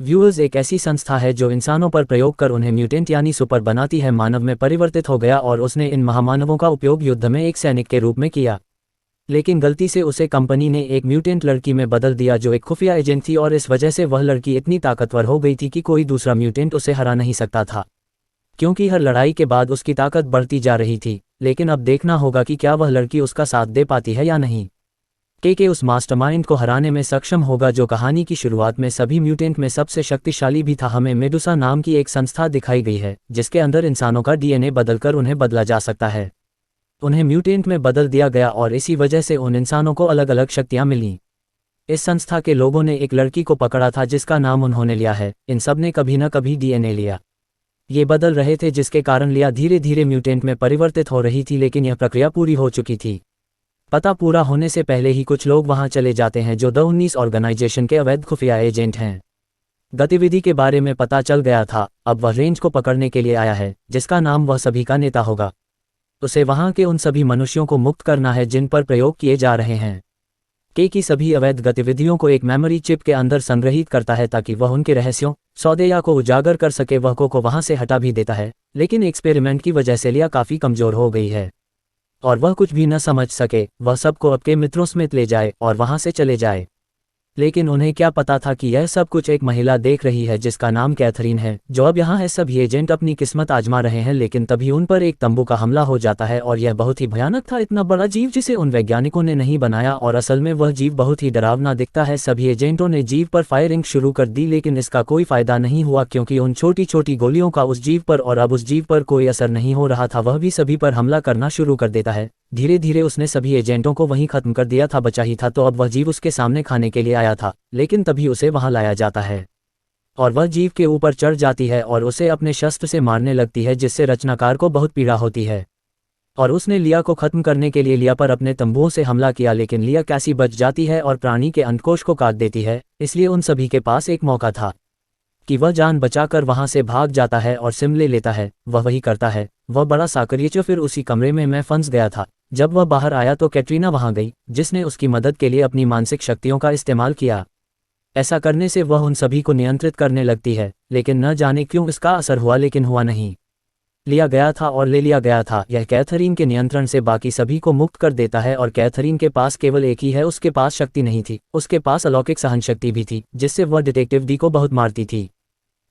Viewers, एक ऐसी संस्था है जो इंसानों पर प्रयोग कर उन्हें म्यूटेंट यानी सुपर बनाती है। मानव में परिवर्तित हो गया और उसने इन महामानवों का उपयोग युद्ध में एक सैनिक के रूप में किया। लेकिन गलती से उसे कंपनी ने एक म्यूटेंट लड़की में बदल दिया जो एक खुफिया एजेंट थी, और इस वजह से वह लड़की इतनी ताकतवर हो गई थी कि कोई दूसरा म्यूटेंट उसे हरा नहीं सकता था, क्योंकि हर लड़ाई के बाद उसकी ताकत बढ़ती जा रही थी। लेकिन अब देखना होगा कि क्या वह लड़की उसका साथ दे पाती है या नहीं। के उस मास्टरमाइंड को हराने में सक्षम होगा जो कहानी की शुरुआत में सभी म्यूटेंट में सबसे शक्तिशाली भी था। हमें मेडुसा नाम की एक संस्था दिखाई गई है जिसके अंदर इंसानों का डीएनए बदलकर उन्हें बदला जा सकता है। उन्हें म्यूटेंट में बदल दिया गया और इसी वजह से उन इंसानों को अलग अलग शक्तियां मिलीं। इस संस्था के लोगों ने एक लड़की को पकड़ा था जिसका नाम उन्होंने लिया है। इन सब ने कभी न कभी डीएनए लिया। ये बदल रहे थे जिसके कारण लिया धीरे धीरे म्यूटेंट में परिवर्तित हो रही थी, लेकिन यह प्रक्रिया पूरी हो चुकी थी। पता पूरा होने से पहले ही कुछ लोग वहां चले जाते हैं जो द 19 ऑर्गेनाइजेशन के अवैध खुफिया एजेंट हैं। गतिविधि के बारे में पता चल गया था। अब वह रेंज को पकड़ने के लिए आया है जिसका नाम वह सभी का नेता होगा। उसे वहां के उन सभी मनुष्यों को मुक्त करना है जिन पर प्रयोग किए जा रहे हैं। के की सभी अवैध गतिविधियों को एक मेमोरी चिप के अंदर संग्रहित करता है ताकि वह उनके रहस्यों सौदेया को उजागर कर सके। वह को वहां से हटा भी देता है, लेकिन एक्सपेरिमेंट की वजह से लिया काफी कमजोर हो गई है और वह कुछ भी न समझ सके। वह सबको अपने मित्रों समेत ले जाए और वहां से चले जाए, लेकिन उन्हें क्या पता था कि यह सब कुछ एक महिला देख रही है जिसका नाम कैथरीन है, जो अब यहाँ है। सभी एजेंट अपनी किस्मत आजमा रहे हैं, लेकिन तभी उन पर एक तंबू का हमला हो जाता है और यह बहुत ही भयानक था। इतना बड़ा जीव जिसे उन वैज्ञानिकों ने नहीं बनाया, और असल में वह जीव बहुत ही डरावना दिखता है। सभी एजेंटों ने जीव पर फायरिंग शुरू कर दी, लेकिन इसका कोई फायदा नहीं हुआ क्योंकि उन छोटी छोटी गोलियों का उस जीव पर और अब उस जीव पर कोई असर नहीं हो रहा था। वह भी सभी पर हमला करना शुरू कर देता है। धीरे धीरे उसने सभी एजेंटों को वहीं खत्म कर दिया था। बचा ही था तो अब वह जीव उसके सामने खाने के लिए आया था, लेकिन तभी उसे वहां लाया जाता है और वह जीव के ऊपर चढ़ जाती है और उसे अपने शस्त्र से मारने लगती है, जिससे रचनाकार को बहुत पीड़ा होती है। और उसने लिया को खत्म करने के लिए लिया पर अपने तंबुओं से हमला किया, लेकिन लिया कैसी बच जाती है और प्राणी के अंतकोश को काट देती है। इसलिए उन सभी के पास एक मौका था कि वह जान बचाकर वहां से भाग जाता है और सिम ले लेता है। वह वही करता है। वह बड़ा साकरियचो फिर उसी कमरे में मैं फंस गया था। जब वह बाहर आया तो कैटरीना वहां गई, जिसने उसकी मदद के लिए अपनी मानसिक शक्तियों का इस्तेमाल किया। ऐसा करने से वह उन सभी को नियंत्रित करने लगती है, लेकिन न जाने क्यों इसका असर हुआ, लेकिन हुआ नहीं। लिया गया था और ले लिया गया था। यह कैथरीन के नियंत्रण से बाकी सभी को मुक्त कर देता है और कैथरीन के पास केवल एक ही है। उसके पास शक्ति नहीं थी, उसके पास अलौकिक सहन शक्ति भी थी, जिससे वह डिटेक्टिव डी को बहुत मारती थी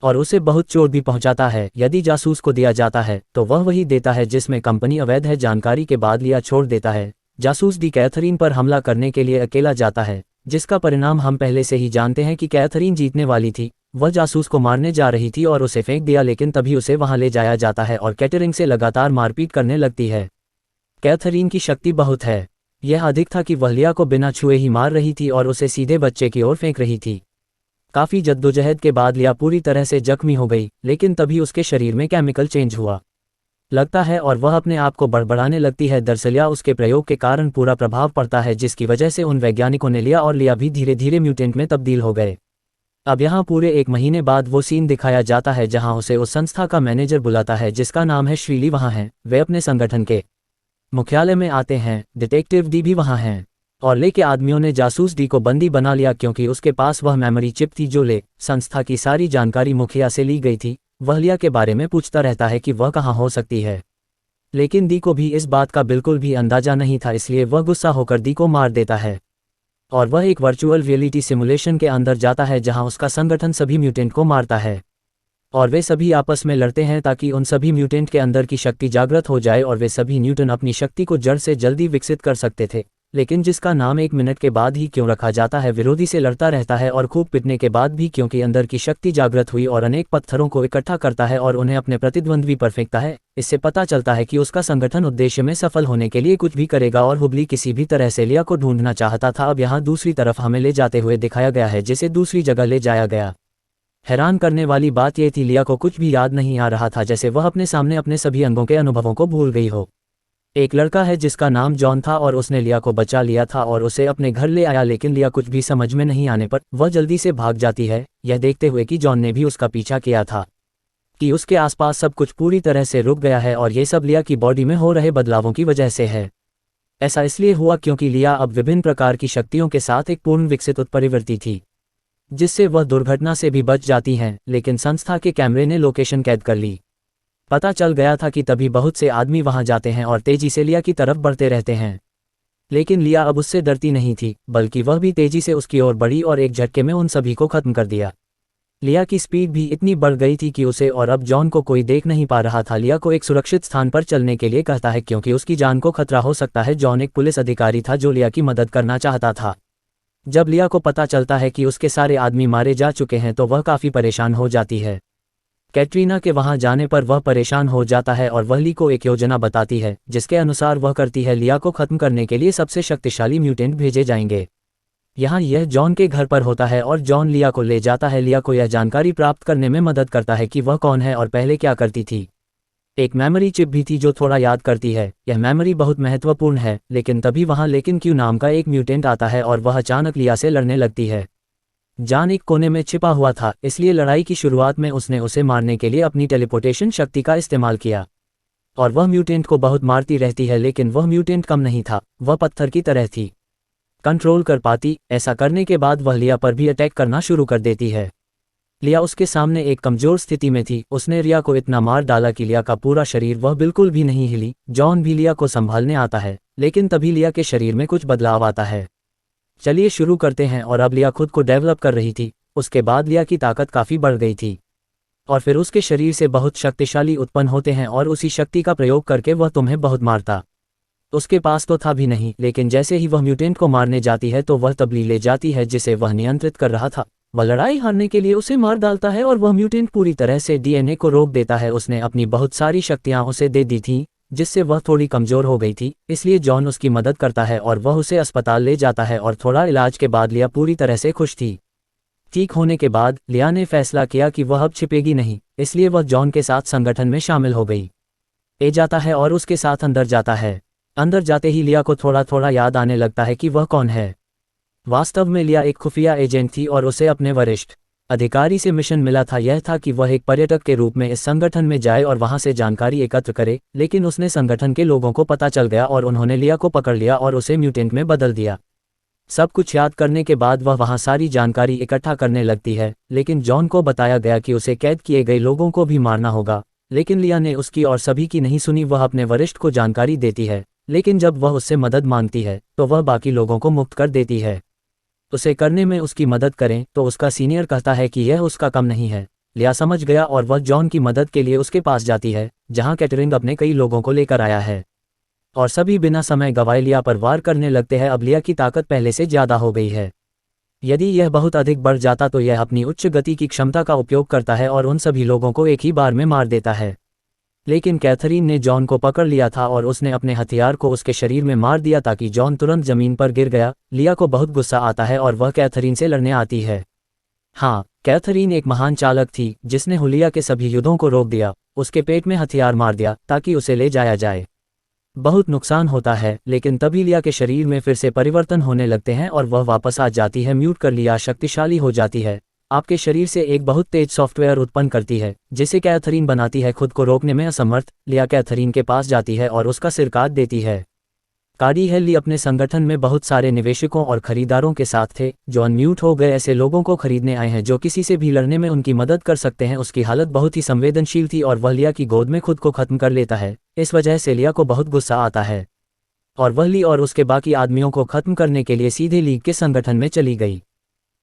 और उसे बहुत चोट भी पहुंचाता है। यदि जासूस को दिया जाता है तो वह वही देता है जिसमें कंपनी अवैध है। जानकारी के बाद लिया छोड़ देता है। जासूस डी कैथरीन पर हमला करने के लिए अकेला जाता है, जिसका परिणाम हम पहले से ही जानते हैं कि कैथरीन जीतने वाली थी। वह जासूस को मारने जा रही थी और उसे फेंक दिया, लेकिन तभी उसे वहां ले जाया जाता है और कैटरिंग से लगातार मारपीट करने लगती है। कैथरीन की शक्ति बहुत है। यह अधिक था कि वह लिया को बिना छुए ही मार रही थी और उसे सीधे बच्चे की ओर फेंक रही थी। काफी जद्दोजहद के बाद लिया पूरी तरह से जख्मी हो गई, लेकिन तभी उसके शरीर में केमिकल चेंज हुआ लगता है और वह अपने आप को बड़बड़ाने लगती है। दरअसल उसके प्रयोग के कारण पूरा प्रभाव पड़ता है, जिसकी वजह से उन वैज्ञानिकों ने लिया और लिया भी धीरे धीरे म्यूटेंट में तब्दील हो गए। अब यहाँ पूरे 1 महीने बाद वो सीन दिखाया जाता है जहाँ उसे उस संस्था का मैनेजर बुलाता है जिसका नाम है श्रीली। वहाँ हैं वे अपने संगठन के मुख्यालय में आते हैं। डिटेक्टिव डी भी वहाँ हैं और लेके आदमियों ने जासूस डी को बंदी बना लिया क्योंकि उसके पास वह मेमोरी चिप थी जो ले संस्था की सारी जानकारी मुखिया से ली गई थी। वह लिया के बारे में पूछता रहता है कि वह कहाँ हो सकती है, लेकिन डी को भी इस बात का बिल्कुल भी अंदाजा नहीं था, इसलिए वह गुस्सा होकर डी को मार देता है और वह एक वर्चुअल रियलिटी सिमुलेशन के अंदर जाता है जहां उसका संगठन सभी म्यूटेंट को मारता है और वे सभी आपस में लड़ते हैं ताकि उन सभी म्यूटेंट के अंदर की शक्ति जागृत हो जाए और वे सभी न्यूटन अपनी शक्ति को जड़ से जल्दी विकसित कर सकते थे। लेकिन जिसका नाम 1 मिनट के बाद ही क्यों रखा जाता है, विरोधी से लड़ता रहता है और खूब पिटने के बाद भी क्योंकि अंदर की शक्ति जागृत हुई और अनेक पत्थरों को इकट्ठा करता है और उन्हें अपने प्रतिद्वंद्वी पर फेंकता है। इससे पता चलता है कि उसका संगठन उद्देश्य में सफल होने के लिए कुछ भी करेगा और हुबली किसी भी तरह से लिया को ढूंढना चाहता था। अब यहाँ दूसरी तरफ हमें ले जाते हुए दिखाया गया है जिसे दूसरी जगह ले जाया गया। हैरान करने वाली बात यह थी लिया को कुछ भी याद नहीं आ रहा था, जैसे वह अपने सामने अपने सभी अंगों के अनुभवों को भूल गई हो। एक लड़का है जिसका नाम जॉन था और उसने लिया को बचा लिया था और उसे अपने घर ले आया, लेकिन लिया कुछ भी समझ में नहीं आने पर वह जल्दी से भाग जाती है, यह देखते हुए कि जॉन ने भी उसका पीछा किया था कि उसके आसपास सब कुछ पूरी तरह से रुक गया है और ये सब लिया की बॉडी में हो रहे बदलावों की वजह से है। ऐसा इसलिए हुआ क्योंकि लिया अब विभिन्न प्रकार की शक्तियों के साथ एक पूर्ण विकसित उत्परिवर्ती थी। जिससे वह दुर्घटना से भी बच जाती हैं, लेकिन संस्था के कैमरे ने लोकेशन कैद कर ली। पता चल गया था कि तभी बहुत से आदमी वहां जाते हैं और तेजी से लिया की तरफ बढ़ते रहते हैं। लेकिन लिया अब उससे डरती नहीं थी, बल्कि वह भी तेजी से उसकी ओर बढ़ी और एक झटके में उन सभी को खत्म कर दिया। लिया की स्पीड भी इतनी बढ़ गई थी कि उसे और अब जॉन को कोई देख नहीं पा रहा था। लिया को एक सुरक्षित स्थान पर चलने के लिए कहता है क्योंकि उसकी जान को खतरा हो सकता है। जॉन एक पुलिस अधिकारी था जो लिया की मदद करना चाहता था। जब लिया को पता चलता है कि उसके सारे आदमी मारे जा चुके हैं तो वह काफ़ी परेशान हो जाती है। कैटरीना के वहां जाने पर वह परेशान हो जाता है और वह ली को एक योजना बताती है, जिसके अनुसार वह करती है लिया को खत्म करने के लिए सबसे शक्तिशाली म्यूटेंट भेजे जाएंगे। यहाँ यह जॉन के घर पर होता है और जॉन लिया को ले जाता है। लिया को यह जानकारी प्राप्त करने में मदद करता है कि वह कौन है और पहले क्या करती थी। एक मेमोरी चिप भी थी जो थोड़ा याद करती है। यह मेमोरी बहुत महत्वपूर्ण है, लेकिन तभी वहाँ लेकिन क्यू नाम का एक म्यूटेंट आता है और वह अचानक लिया से लड़ने लगती है। जॉन एक कोने में छिपा हुआ था, इसलिए लड़ाई की शुरुआत में उसने उसे मारने के लिए अपनी टेलीपोर्टेशन शक्ति का इस्तेमाल किया और वह म्यूटेंट को बहुत मारती रहती है। लेकिन वह म्यूटेंट कम नहीं था, वह पत्थर की तरह थी, कंट्रोल कर पाती। ऐसा करने के बाद वह लिया पर भी अटैक करना शुरू कर देती है। लिया उसके सामने एक कमजोर स्थिति में थी। उसने लिया को इतना मार डाला कि लिया का पूरा शरीर वह बिल्कुल भी नहीं हिली। जॉन भी लिया को संभालने आता है, लेकिन तभी लिया के शरीर में कुछ बदलाव आता है। चलिए शुरू करते हैं। और अब लिया खुद को डेवलप कर रही थी। उसके बाद लिया की ताकत काफ़ी बढ़ गई थी और फिर उसके शरीर से बहुत शक्तिशाली उत्पन्न होते हैं और उसी शक्ति का प्रयोग करके वह तुम्हें बहुत मारता। उसके पास तो था भी नहीं, लेकिन जैसे ही वह म्यूटेंट को मारने जाती है तो वह तबली ले जाती है जिसे वह नियंत्रित कर रहा था। वह लड़ाई हारने के लिए उसे मार डालता है और वह म्यूटेंट पूरी तरह से डीएनए को रोक देता है। उसने अपनी बहुत सारी शक्तियां उसे दे दी थीं, जिससे वह थोड़ी कमज़ोर हो गई थी। इसलिए जॉन उसकी मदद करता है और वह उसे अस्पताल ले जाता है और थोड़ा इलाज के बाद लिया पूरी तरह से खुश थी। ठीक होने के बाद लिया ने फैसला किया कि वह अब छिपेगी नहीं, इसलिए वह जॉन के साथ संगठन में शामिल हो गई। ए जाता है और उसके साथ अंदर जाता है। अंदर जाते ही लिया को थोड़ा थोड़ा याद आने लगता है कि वह कौन है। वास्तव में लिया एक खुफिया एजेंट थी और उसे अपने वरिष्ठ अधिकारी से मिशन मिला था। यह था कि वह एक पर्यटक के रूप में इस संगठन में जाए और वहां से जानकारी एकत्र करे। लेकिन उसने संगठन के लोगों को पता चल गया और उन्होंने लिया को पकड़ लिया और उसे म्यूटेंट में बदल दिया। सब कुछ याद करने के बाद वह वहां सारी जानकारी इकट्ठा करने लगती है, लेकिन जॉन को बताया गया कि उसे कैद किए गए लोगों को भी मारना होगा। लेकिन लिया ने उसकी और सभी की नहीं सुनी। वह अपने वरिष्ठ को जानकारी देती है, लेकिन जब वह उससे मदद मांगती है तो वह बाकी लोगों को मुक्त कर देती है। उसे करने में उसकी मदद करें तो उसका सीनियर कहता है कि यह उसका कम नहीं है। लिया समझ गया और वह जॉन की मदद के लिए उसके पास जाती है, जहां कैटरिंग अपने कई लोगों को लेकर आया है और सभी बिना समय गवाए लिया पर वार करने लगते हैं। अब लिया की ताकत पहले से ज़्यादा हो गई है। यदि यह बहुत अधिक बढ़ जाता तो यह अपनी उच्च गति की क्षमता का उपयोग करता है और उन सभी लोगों को एक ही बार में मार देता है। लेकिन कैथरीन ने जॉन को पकड़ लिया था और उसने अपने हथियार को उसके शरीर में मार दिया ताकि जॉन तुरंत जमीन पर गिर गया। लिया को बहुत गुस्सा आता है और वह कैथरीन से लड़ने आती है। हाँ, कैथरीन एक महान चालक थी जिसने हुलिया के सभी युद्धों को रोक दिया। उसके पेट में हथियार मार दिया ताकि उसे ले जाया जाए। बहुत नुकसान होता है, लेकिन तभी लिया के शरीर में फिर से परिवर्तन होने लगते हैं और वह वापस आ जाती है। म्यूट कर लिया शक्तिशाली हो जाती है। आपके शरीर से एक बहुत तेज सॉफ्टवेयर उत्पन्न करती है जिसे कैथरीन बनाती है खुद को रोकने में असमर्थ। लिया कैथरीन के पास जाती है और उसका सिर काट देती है। कार्डी हेली अपने संगठन में बहुत सारे निवेशकों और खरीदारों के साथ थे जो अनम्यूट हो गए ऐसे लोगों को खरीदने आए हैं जो किसी से भी लड़ने में उनकी मदद कर सकते हैं। उसकी हालत बहुत ही संवेदनशील थी और वह लिया की गोद में खुद को खत्म कर लेता है। इस वजह से लिया को बहुत गुस्सा आता है और वह ली और उसके बाकी आदमियों को खत्म करने के लिए सीधे लीग के संगठन में चली गई।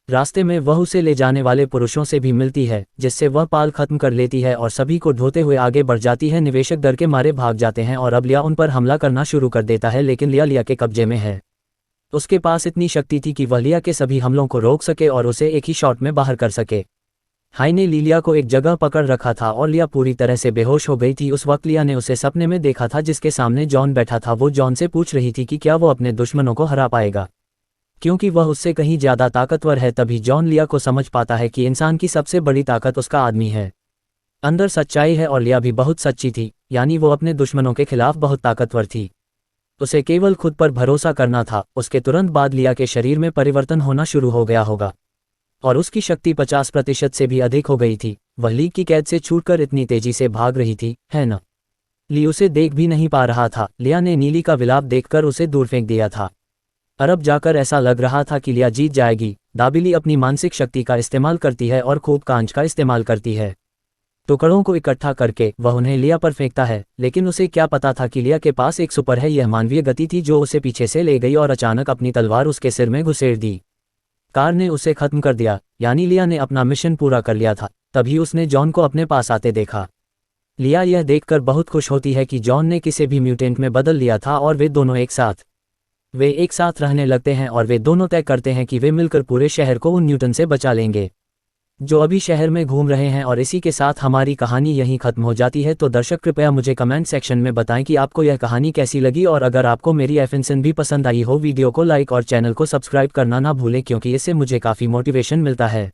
रास्ते में वह उसे ले जाने वाले पुरुषों से भी मिलती है, जिससे वह पाल खत्म कर लेती है और सभी को ढोते हुए आगे बढ़ जाती है। निवेशक डर के मारे भाग जाते हैं और अब लिया उन पर हमला करना शुरू कर देता है, लेकिन लिया के कब्जे में है। उसके पास इतनी शक्ति थी कि वह लिया के सभी हमलों को रोक सके और उसे एक ही शॉट में बाहर कर सके। हाई ने लिया को एक जगह पकड़ रखा था और लिया पूरी तरह से बेहोश हो गई थी। उस वक्त लिया ने उसे सपने में देखा था जिसके सामने जॉन बैठा था। वो जॉन से पूछ रही थी कि क्या वो अपने दुश्मनों को हरा पाएगा, क्योंकि वह उससे कहीं ज़्यादा ताकतवर है। तभी जॉन लिया को समझ पाता है कि इंसान की सबसे बड़ी ताकत उसका आदमी है। अंदर सच्चाई है और लिया भी बहुत सच्ची थी, यानी वो अपने दुश्मनों के खिलाफ बहुत ताकतवर थी। उसे केवल खुद पर भरोसा करना था। उसके तुरंत बाद लिया के शरीर में परिवर्तन होना शुरू हो गया होगा और उसकी शक्ति 50% से भी अधिक हो गई थी। वह ली की कैद से छूटकर इतनी तेजी से भाग रही थी, है ना? ली उसे देख भी नहीं पा रहा था। लिया ने नीली का विलाप देखकर उसे दूर फेंक दिया था। अरब जाकर ऐसा लग रहा था कि लिया जीत जाएगी। दाबिली अपनी मानसिक शक्ति का इस्तेमाल करती है और खूब कांच का इस्तेमाल करती है। टुकड़ों को इकट्ठा करके वह उन्हें लिया पर फेंकता है, लेकिन उसे क्या पता था कि लिया के पास एक सुपर है। यह मानवीय गति थी जो उसे पीछे से ले गई और अचानक अपनी तलवार उसके सिर में घुसेड़ दी। कार ने उसे खत्म कर दिया, यानी लिया ने अपना मिशन पूरा कर लिया था। तभी उसने जॉन को अपने पास आते देखा। लिया यह देखकर बहुत खुश होती है कि जॉन ने किसे भी म्यूटेंट में बदल लिया था और वे दोनों एक साथ रहने लगते हैं और वे दोनों तय करते हैं कि वे मिलकर पूरे शहर को उन न्यूटन से बचा लेंगे जो अभी शहर में घूम रहे हैं। और इसी के साथ हमारी कहानी यहीं खत्म हो जाती है। तो दर्शक कृपया मुझे कमेंट सेक्शन में बताएं कि आपको यह कहानी कैसी लगी, और अगर आपको मेरी एफिन्सन भी पसंद आई हो वीडियो को लाइक और चैनल को सब्सक्राइब करना ना भूलें, क्योंकि इससे मुझे काफ़ी मोटिवेशन मिलता है।